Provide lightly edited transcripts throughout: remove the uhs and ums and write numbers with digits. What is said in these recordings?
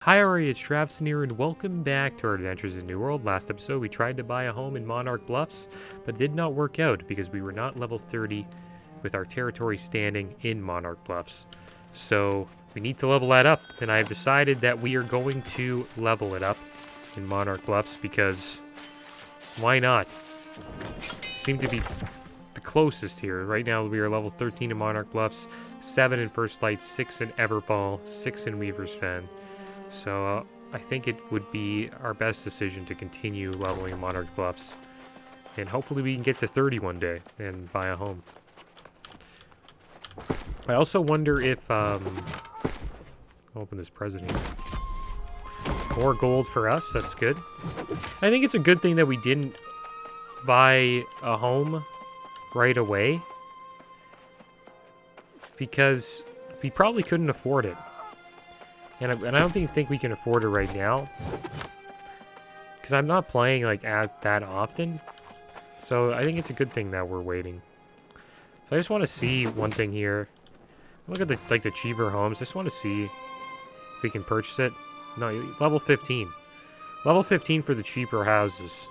Hi, Ari, it's Travis here, and welcome back to our Adventures in New World. Last episode, we tried to buy a home in Monarch Bluffs, but did not work out because we were not level 30 with our territory standing in Monarch Bluffs. So, we need to level that up, and I've decided that we are going to level it up in Monarch Bluffs because why not? Seem to be the closest here. Right now, we are level 13 in Monarch Bluffs, 7 in First Light, 6 in Everfall, 6 in Weaver's Fen. So I think it would be our best decision to continue leveling in Monarch Bluffs. And hopefully we can get to 30 one day and buy a home. I also wonder if... I'll open this present here. More gold for us, that's good. I think it's a good thing that we didn't buy a home right away. Because we probably couldn't afford it. And I don't think we can afford it right now. Because I'm not playing like that often. So I think it's a good thing that we're waiting. So I just want to see one thing here. Look at the cheaper homes. I just want to see if we can purchase it. No, level 15. Level 15 for the cheaper houses.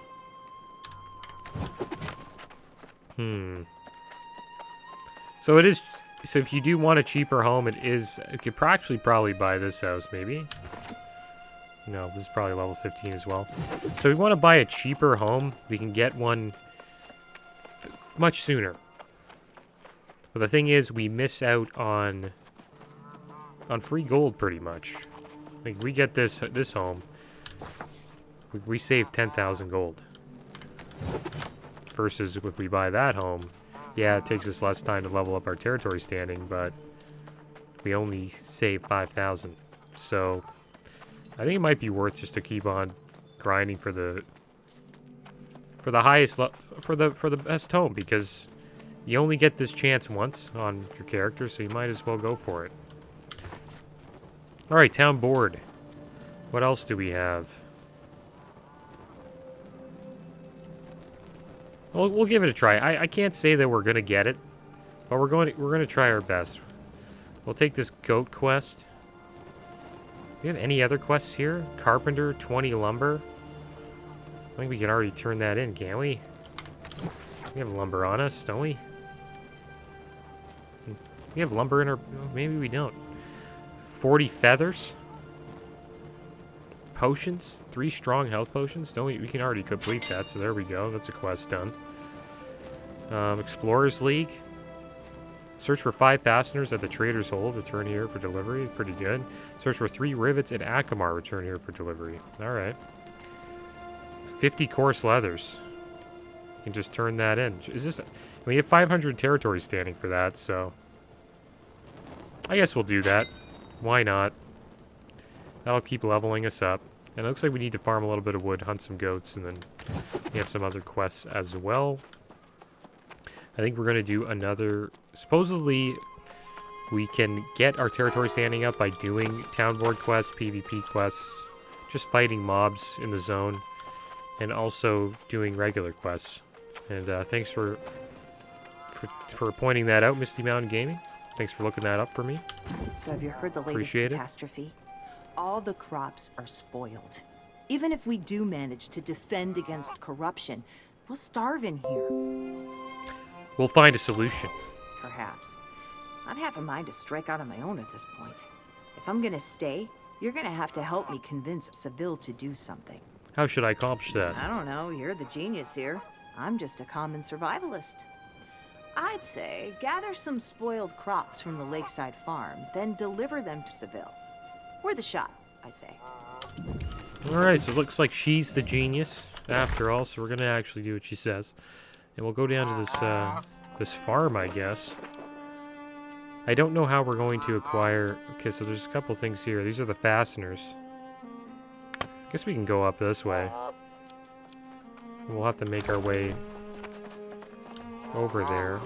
So it is... So if you do want a cheaper home, you could actually probably buy this house, maybe. No, this is probably level 15 as well. So we want to buy a cheaper home. We can get one much sooner. But the thing is, we miss out on free gold pretty much. Like we get this home, we save 10,000 gold. Versus if we buy that home. Yeah, it takes us less time to level up our territory standing, but we only save 5,000. So I think it might be worth just to keep on grinding for the highest for the best home, because you only get this chance once on your character, so you might as well go for it. All right, town board. What else do we have? We'll give it a try. I can't say that we're gonna get it, but we're gonna try our best. We'll take this goat quest. Do we have any other quests here? Carpenter, 20 lumber. I think we can already turn that in, can't we? We have lumber on us, don't we? We have lumber in our... Maybe we don't. 40 feathers. Potions. 3 strong health potions. Don't we can already complete that, so there we go. That's a quest done. Explorers League. Search for 5 fasteners at the Trader's Hold. Return here for delivery. Pretty good. Search for 3 rivets at Akamar. Return here for delivery. Alright. 50 coarse leathers. You can just turn that in. Is this... We have 500 territory standing for that, so... I guess we'll do that. Why not? That'll keep leveling us up. And it looks like we need to farm a little bit of wood, hunt some goats, and then we have some other quests as well. I think we're going to do another... Supposedly, we can get our territory standing up by doing town board quests, PvP quests, just fighting mobs in the zone, and also doing regular quests. And thanks for pointing that out, Misty Mountain Gaming. Thanks for looking that up for me. So have you heard the latest Appreciate catastrophe? All the crops are spoiled. Even if we do manage to defend against corruption, we'll starve in here. We'll find a solution. Perhaps. I'd have a mind to strike out on my own at this point. If I'm gonna stay, you're gonna have to help me convince Seville to do something. How should I accomplish that? I don't know, you're the genius here. I'm just a common survivalist. I'd say gather some spoiled crops from the lakeside farm, then deliver them to Seville. Worth a shot, I say. Alright, so it looks like she's the genius after all, so we're gonna actually do what she says. And we'll go down to this farm, I guess. I don't know how we're going to acquire... Okay, so there's a couple things here. These are the fasteners. I guess we can go up this way. We'll have to make our way over there.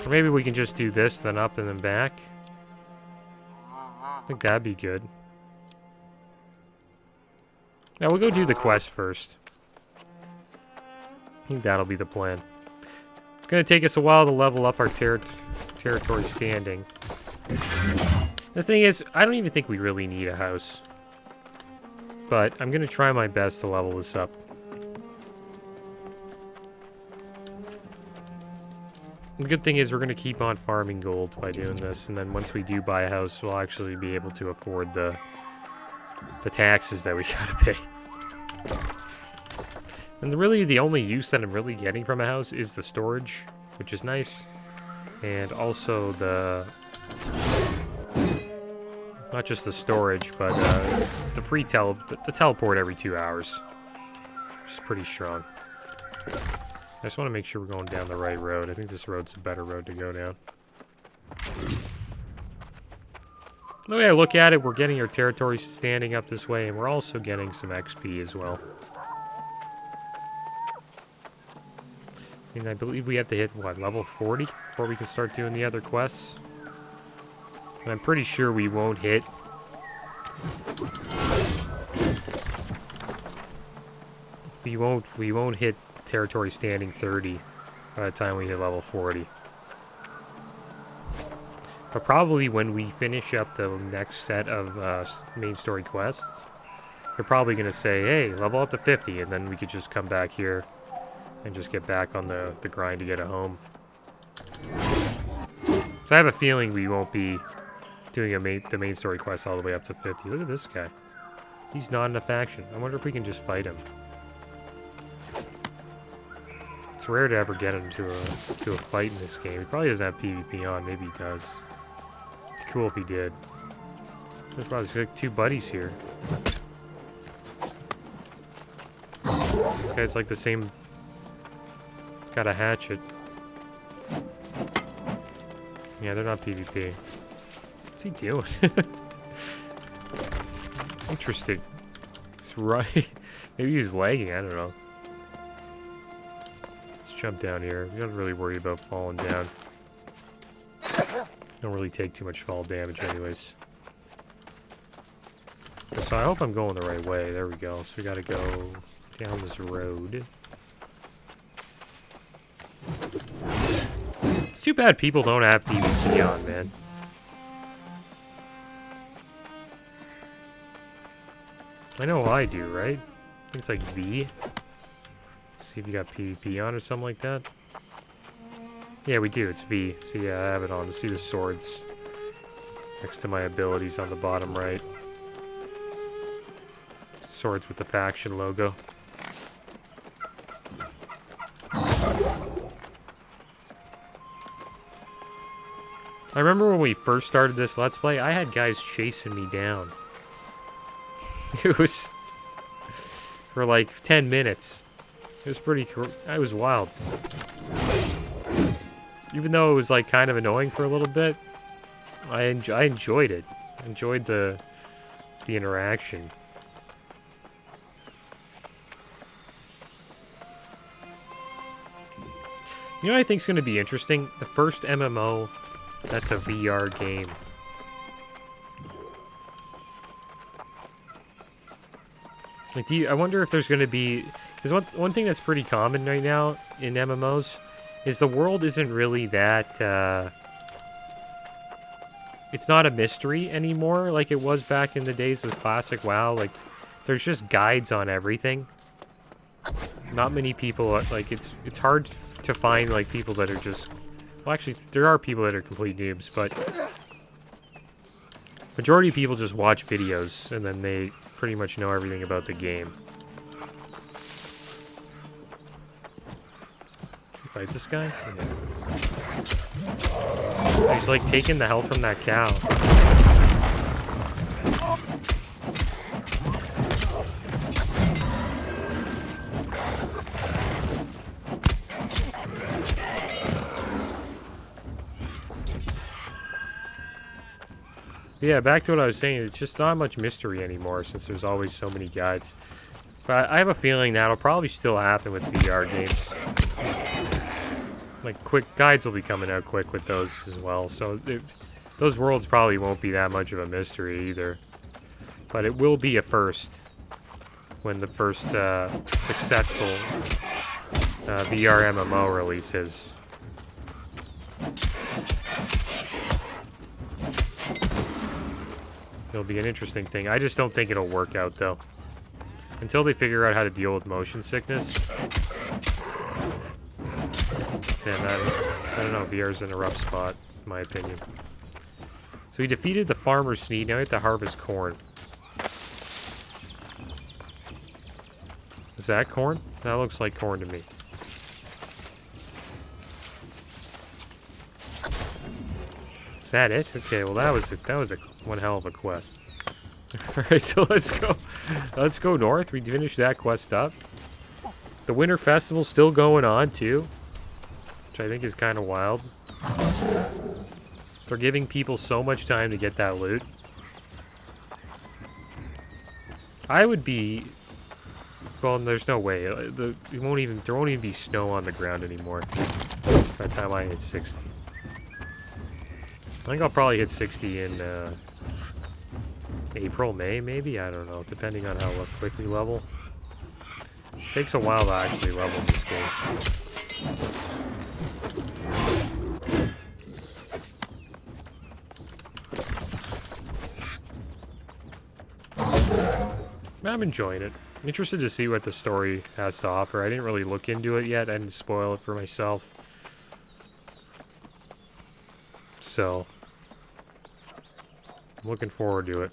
Or maybe we can just do this, then up and then back. I think that'd be good. Now we'll go do the quest first. I think that'll be the plan. It's going to take us a while to level up our territory standing. The thing is, I don't even think we really need a house. But I'm going to try my best to level this up. The good thing is we're going to keep on farming gold by doing this, and then once we do buy a house, we'll actually be able to afford the taxes that we gotta pay. And really, the only use that I'm really getting from a house is the storage, which is nice. And also the... not just the storage, but the free the teleport every 2 hours. Which is pretty strong. I just want to make sure we're going down the right road. I think this road's a better road to go down. The way I look at it, we're getting our territory standing up this way, and we're also getting some XP as well. And I believe we have to hit, what, level 40 before we can start doing the other quests? And I'm pretty sure we won't hit... We won't hit territory standing 30 by the time we hit level 40. But probably when we finish up the next set of main story quests, they're probably going to say, hey, level up to 50, and then we could just come back here and just get back on the grind to get a home. So I have a feeling we won't be doing the main story quest all the way up to 50. Look at this guy. He's not in a faction. I wonder if we can just fight him. It's rare to ever get him to a fight in this game. He probably doesn't have PvP on. Maybe he does. Cool if he did. There's probably like 2 buddies here. This guy's like the same. Got a hatchet. Yeah, they're not PvP. What's he doing? Interesting. It's right. Maybe he's lagging. I don't know. Let's jump down here. We don't really worry about falling down. Don't really take too much fall damage anyways. So I hope I'm going the right way. There we go. So we gotta go down this road. It's too bad people don't have PvP on, man. I know I do, right? I think it's like V. See if you got PvP on or something like that. Yeah, we do. It's V. See, yeah, I have it on to see the swords next to my abilities on the bottom right. Swords with the faction logo. I remember when we first started this Let's Play, I had guys chasing me down. It was for like 10 minutes. It was pretty cool. It was wild. Even though it was like kind of annoying for a little bit, I enjoyed it. I enjoyed the interaction. You know what I think is going to be interesting? The first MMO that's a VR game. Like, I wonder if there's going to be... Because one thing that's pretty common right now in MMOs is the world isn't really that... it's not a mystery anymore like it was back in the days with Classic WoW. Like, there's just guides on everything. Not many people... Like, it's hard to find, like, people that are just... Well, actually, there are people that are complete noobs, but... Majority of people just watch videos, and then they pretty much know everything about the game. Fight this guy? Yeah. He's like taking the health from that cow. Yeah, back to what I was saying, it's just not much mystery anymore since there's always so many guides. But I have a feeling that'll probably still happen with VR games. Like, quick guides will be coming out quick with those as well, so those worlds probably won't be that much of a mystery either. But it will be a first when the first successful VR MMO releases. It'll be an interesting thing. I just don't think it'll work out, though. Until they figure out how to deal with motion sickness. Man, I don't know. VR's in a rough spot, in my opinion. So he defeated the Farmer Sneed. Now we have to harvest corn. Is that corn? That looks like corn to me. Is that it? Okay, well that was one hell of a quest. Alright, so let's go north. We finished that quest up. The Winter Festival's still going on too, which I think is kind of wild. They're giving people so much time to get that loot. I would be... Well, there's no way. There won't even be snow on the ground anymore by the time I hit 60. I think I'll probably hit 60 in April, May, maybe? I don't know, depending on how quick we level. It takes a while to actually level this game. I'm enjoying it. I'm interested to see what the story has to offer. I didn't really look into it yet. I didn't spoil it for myself. So, I'm looking forward to it.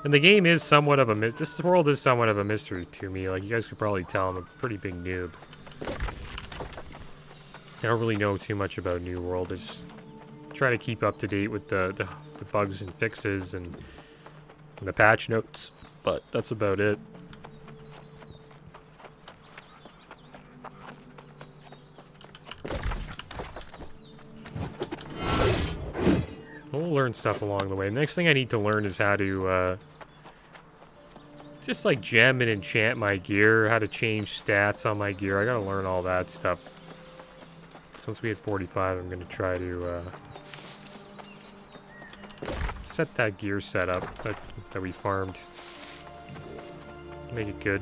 And the game is somewhat of a this world is somewhat of a mystery to me. Like, you guys could probably tell I'm a pretty big noob. I don't really know too much about New World. I just try to keep up to date with the bugs and fixes and the patch notes, but that's about it. We'll learn stuff along the way. The next thing I need to learn is how to just like gem and enchant my gear, how to change stats on my gear. I gotta learn all that stuff. Since we hit 45, I'm gonna try to set that gear setup that we farmed. Make it good.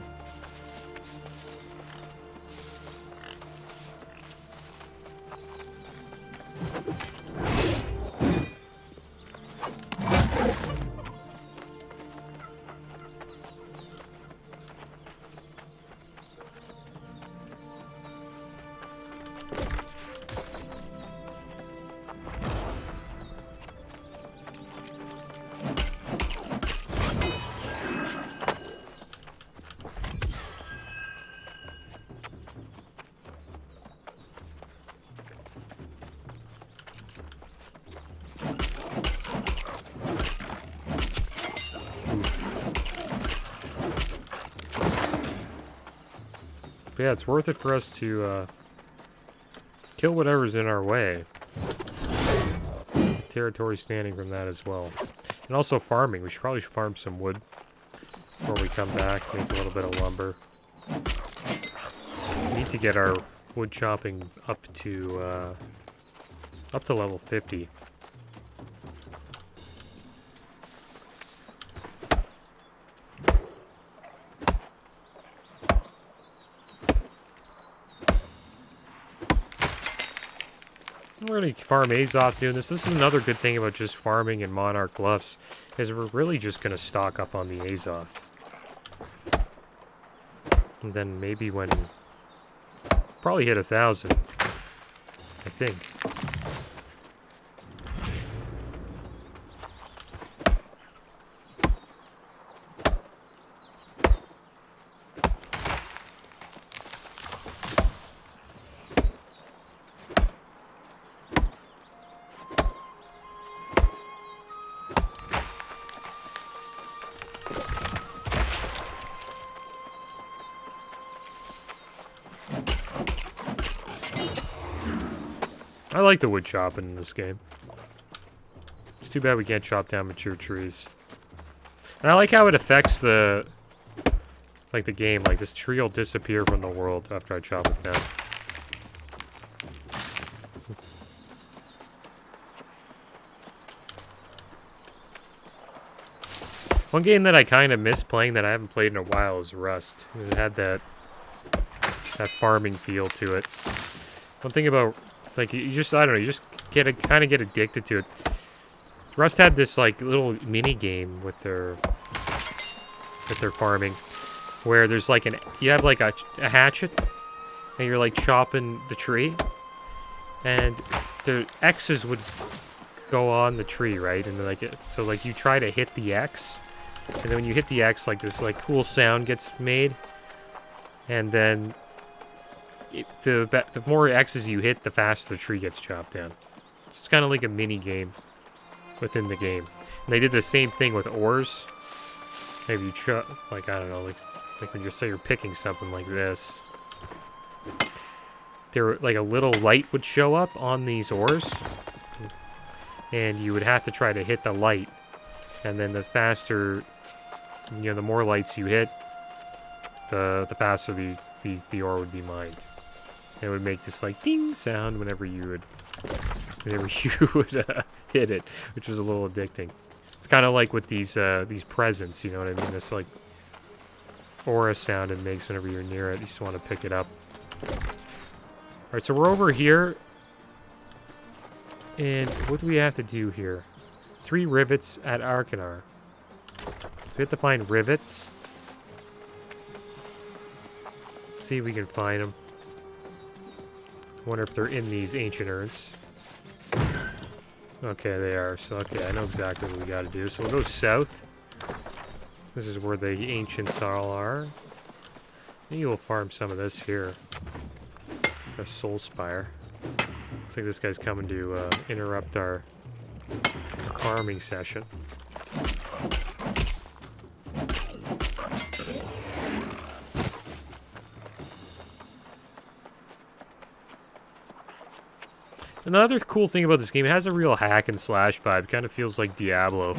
But yeah, it's worth it for us to kill whatever's in our way. Territory standing from that as well. And also farming. We should probably farm some wood before we come back. Make a little bit of lumber. We need to get our wood chopping up to level 50. We're going to farm Azoth doing this. This is another good thing about just farming in Monarch Bluffs, is we're really just going to stock up on the Azoth. And then maybe when... Probably hit 1,000, I think. I like the wood chopping in this game. It's too bad we can't chop down mature trees. And I like how it affects the game. Like, this tree will disappear from the world after I chop it down. One game that I kind of miss playing that I haven't played in a while is Rust. It had that farming feel to it. One thing about... Like, you just, I don't know, you just kind of get addicted to it. Rust had this like little mini game with their farming, where there's like you have like a hatchet, and you're like chopping the tree, and the X's would go on the tree, right? And like so like you try to hit the X, and then when you hit the X, like this like cool sound gets made, and then the more X's you hit, the faster the tree gets chopped down. So it's kind of like a mini game within the game. And they did the same thing with ores. Maybe you like I don't know, like when you say you're picking something like this, there like a little light would show up on these ores, and you would have to try to hit the light, and then the faster, the more lights you hit, the faster the ore would be mined. And it would make this like ding sound whenever you would hit it, which was a little addicting. It's kind of like with these presents, you know what I mean? This like aura sound it makes whenever you're near it. You just want to pick it up. All right, so we're over here. And what do we have to do here? 3 rivets at Arkanar. So we have to find rivets. See if we can find them. Wonder if they're in these ancient urns. Okay, they are. So, okay, I know exactly what we gotta do. So we'll go south. This is where the ancients all are. Maybe we'll farm some of this here. A soul spire. Looks like this guy's coming to interrupt our farming session. Another cool thing about this game, it has a real hack and slash vibe. Kind of feels like Diablo.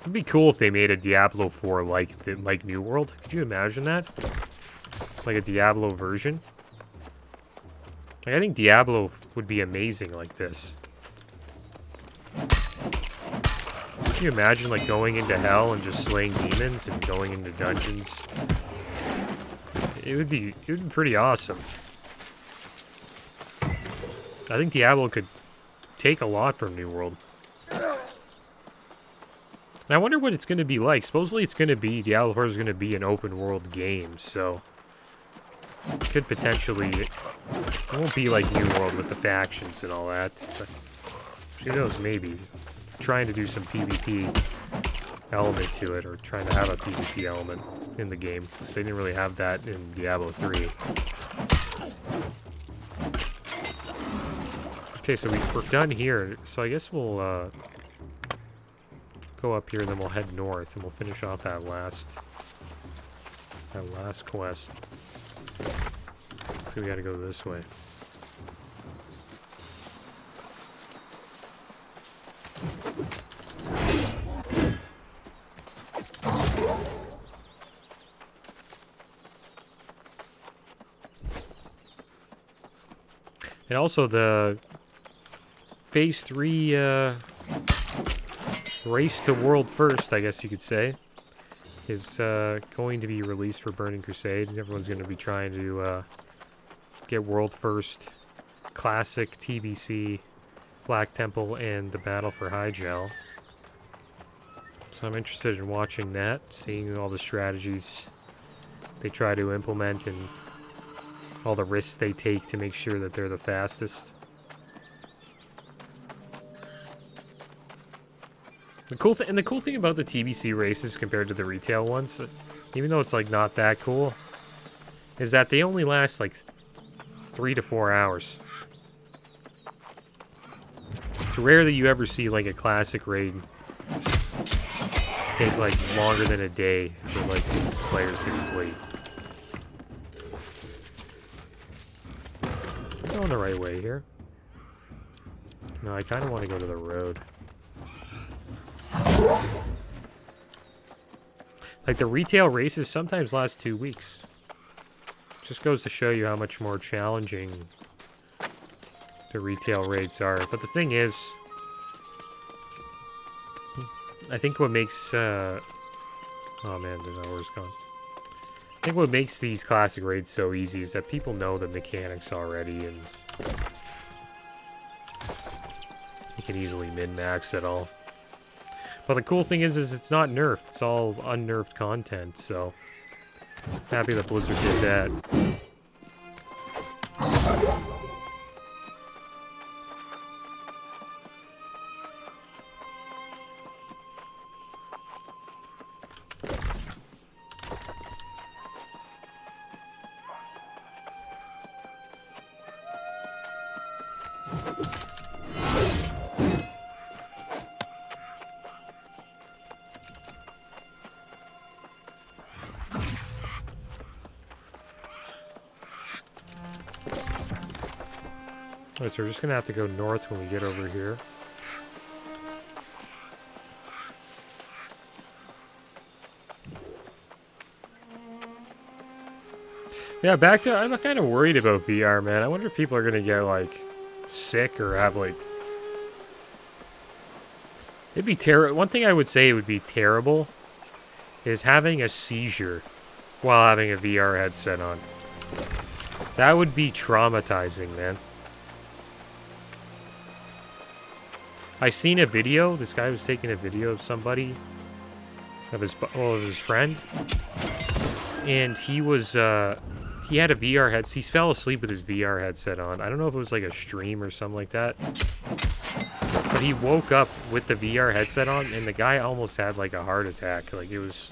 It'd be cool if they made a Diablo 4 like New World. Could you imagine that? Like a Diablo version. Like, I think Diablo would be amazing like this. Can you imagine like going into hell and just slaying demons and going into dungeons? It would be pretty awesome. I think Diablo could take a lot from New World. And I wonder what it's going to be like. Supposedly it's going to be, Diablo 4 is going to be an open world game, so it could potentially, it won't be like New World with the factions and all that, but who knows, maybe. Trying to do some PvP element to it, or trying to have a PvP element in the game, because they didn't really have that in Diablo 3. Okay, so we're done here, so I guess we'll go up here and then we'll head north and we'll finish off that last quest. So we gotta go this way. And also the Phase 3 race to world first, I guess you could say, is going to be released for Burning Crusade. Everyone's going to be trying to get world first, classic TBC, Black Temple, and the Battle for Hyjal. So I'm interested in watching that, seeing all the strategies they try to implement and all the risks they take to make sure that they're the fastest. The cool thing about the TBC races compared to the retail ones, even though it's like not that cool, is that they only last like 3 to 4 hours. It's rare that you ever see like a classic raid take like longer than a day for like these players to complete. I'm going the right way here. No, I kind of want to go to the road. Like the retail races sometimes last 2 weeks. Just goes to show you how much more challenging the retail raids are. But the thing is, I think what makes oh man, the hour's gone. I think what makes these classic raids so easy is that people know the mechanics already, and You can easily min-max it all. But the cool thing is it's not nerfed. It's all unnerfed content, so... Happy that Blizzard did that. Alright, so we're just gonna have to go north when we get over here. Yeah, back to... I'm kind of worried about VR, man. I wonder if people are gonna get, like, sick or have, like... It'd be terrible. One thing I would say would be terrible is having a seizure while having a VR headset on. That would be traumatizing, man. I seen a video. This guy was taking a video of somebody, of his friend, and he was he had a VR headset. He fell asleep with his VR headset on. I don't know if it was like a stream or something like that, but he woke up with the VR headset on, and the guy almost had like a heart attack. Like it was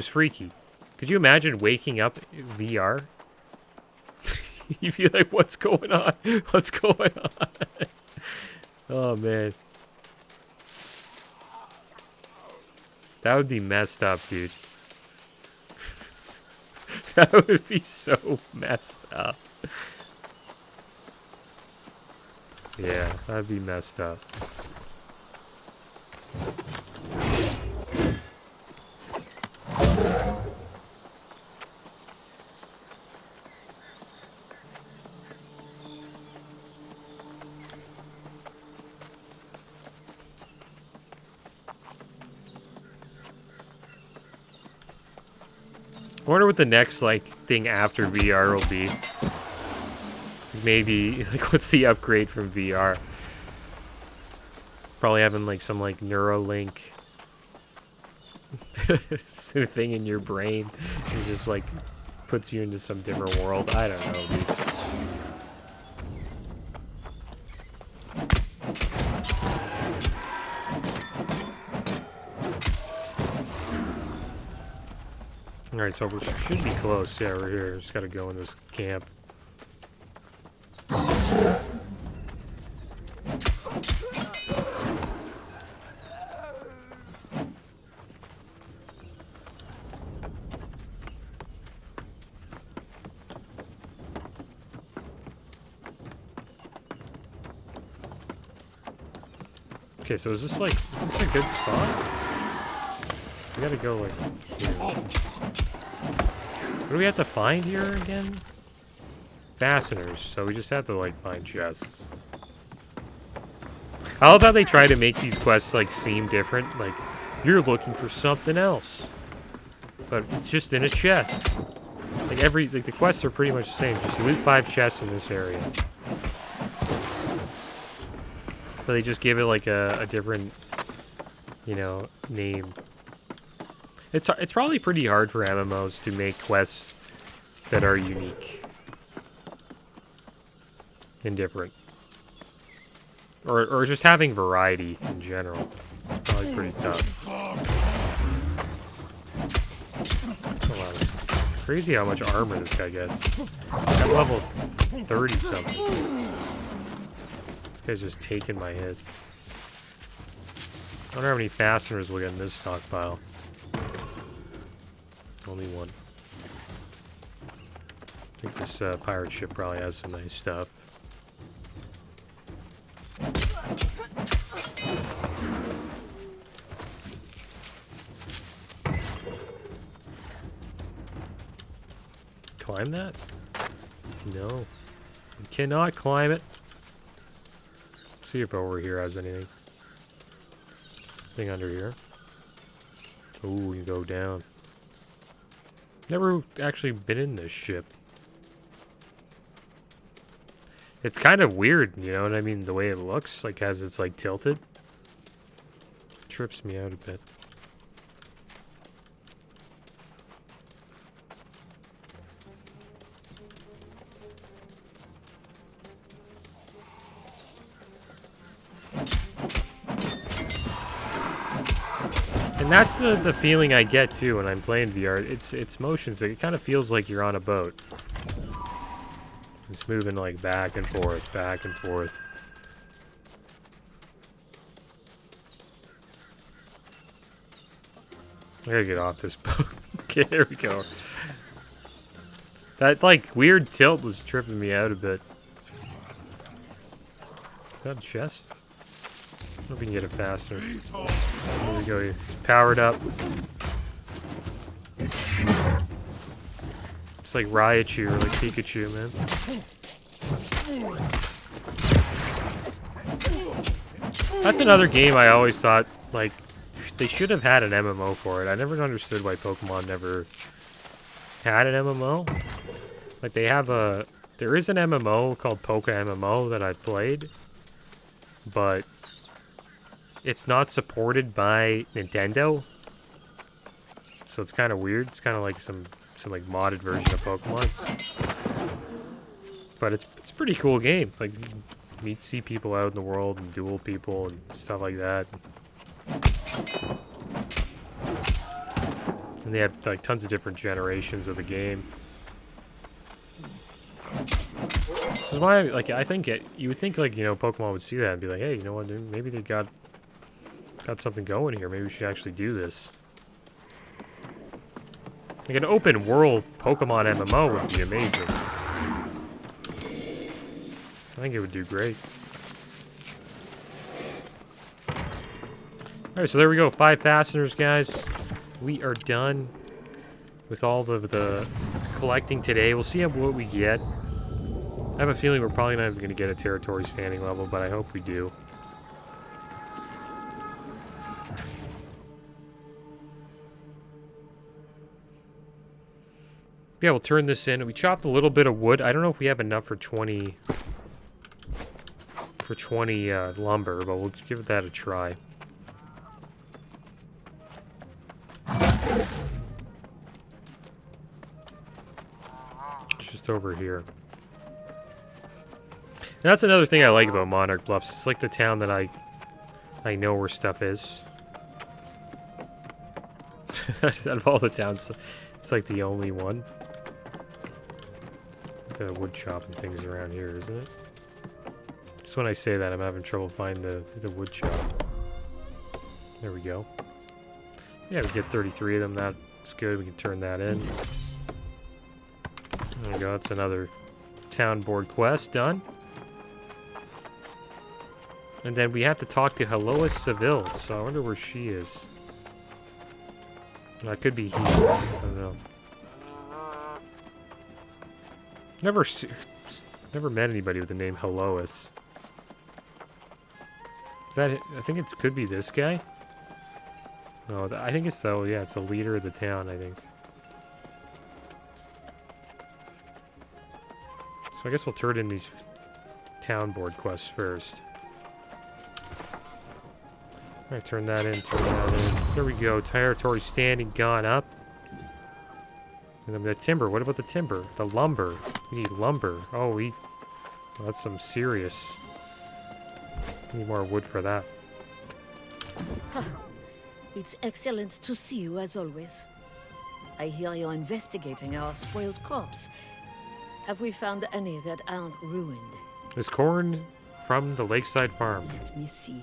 freaky. Could you imagine waking up in VR? You'd be like, "What's going on? What's going on?" Oh, man. That would be messed up, dude. That would be so messed up. Yeah, that'd be messed up. I wonder what the next, like, thing after VR will be. Maybe, like, what's the upgrade from VR? Probably having, like, some, like, Neuralink thing in your brain. And just, like, puts you into some different world. I don't know, dude. Alright, so we should be close. Yeah, we're here. Just gotta go in this camp. Okay, so is this a good spot? We gotta go like here. What do we have to find here again? Fasteners, so we just have to like find chests. I love how they try to make these quests like seem different, like you're looking for something else. But it's just in a chest. Like the quests are pretty much the same, just loot 5 chests in this area. But they just give it like a different, you know, name. It's probably pretty hard for MMOs to make quests that are unique and different. Or just having variety in general. It's probably pretty tough. Oh, wow, it's crazy how much armor this guy gets. At level 30 something. This guy's just taking my hits. I wonder how many fasteners we'll get in this stockpile. Only one. I think this pirate ship probably has some nice stuff. Climb that? No. You cannot climb it. See if over here has anything. Thing under here. Ooh, you go down. Never actually been in this ship. It's kind of weird, you know what I mean? The way it looks, like as it's like tilted. Trips me out a bit. And that's the feeling I get too when I'm playing VR. It's motions. It kind of feels like you're on a boat. It's moving like back and forth, back and forth. I gotta get off this boat. Okay, there we go. That like weird tilt was tripping me out a bit. Got a chest? I hope we can get it faster. There we go. It's powered up. It's like Raichu or like Pikachu, man. That's another game I always thought, like, they should have had an MMO for it. I never understood why Pokemon never had an MMO. Like, they have a... There is an MMO called Poke MMO that I've played. But it's not supported by Nintendo. So it's kind of weird. It's kind of like some like modded version of Pokemon. But it's a pretty cool game. Like, you can see people out in the world and duel people and stuff like that. And they have like tons of different generations of the game. This is why, like, I think you would think, like, you know, Pokemon would see that and be like, hey, you know what, dude, maybe they got something going here. Maybe we should actually do this. Like, an open world Pokemon MMO would be amazing. I think it would do great. Alright, so there we go. 5 fasteners, guys. We are done with all of the collecting today. We'll see what we get. I have a feeling we're probably not even going to get a territory standing level, but I hope we do. Yeah, we'll turn this in. We chopped a little bit of wood. I don't know if we have enough for 20 lumber, but we'll give that a try. It's just over here. And that's another thing I like about Monarch Bluffs. It's like the town that I know where stuff is. Out of all the towns, it's like the only one. The wood shop and things around here, isn't it? Just when I say that, I'm having trouble finding the wood shop. There we go. Yeah, we get 33 of them. That's good. We can turn that in. There we go. That's another town board quest done. And then we have to talk to Helois Seville, so I wonder where she is. That could be here. I don't know. Never met anybody with the name Helois. Is that? I think it could be this guy. No, I think it's though. Yeah, it's the leader of the town. I think. So I guess we'll turn in these town board quests first. Alright, turn that in, turn that in. There we go. Territory standing gone up. And then the timber. What about the timber? The lumber. We need lumber. Oh, well, that's some serious. Need more wood for that. It's excellent to see you as always. I hear you're investigating our spoiled crops. Have we found any that aren't ruined? There's corn from the lakeside farm. Let me see.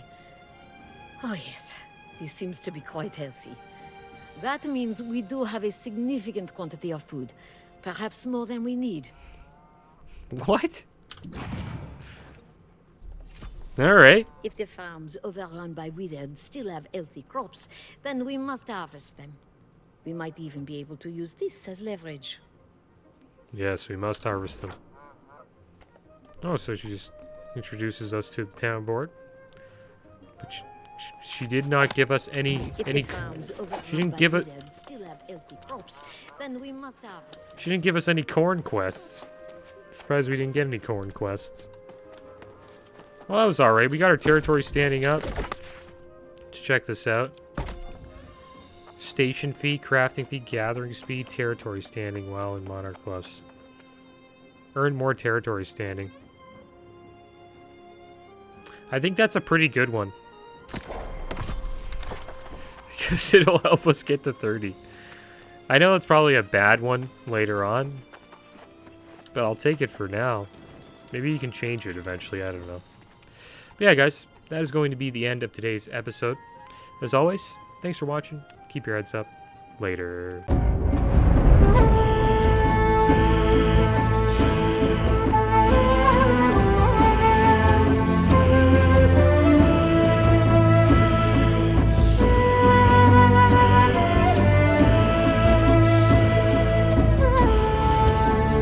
Oh yes, this seems to be quite healthy. That means we do have a significant quantity of food. Perhaps more than we need. What? Alright. If the farms overrun by withered still have healthy crops, then we must harvest them. We might even be able to use this as leverage. Yes, we must harvest them. Oh, so she just introduces us to the town board? But she did not give us any she didn't give it then we must harvest. She didn't give us any corn quests. Surprised we didn't get any corn quests. Well, that was alright. We got our territory standing up. Let's check this out. Station fee, crafting fee, gathering speed, territory standing while in Monarch Plus. Earn more territory standing. I think that's a pretty good one. Because it'll help us get to 30. I know it's probably a bad one later on. But I'll take it for now. Maybe you can change it eventually, I don't know. But yeah, guys, that is going to be the end of today's episode. As always, thanks for watching. Keep your heads up. Later.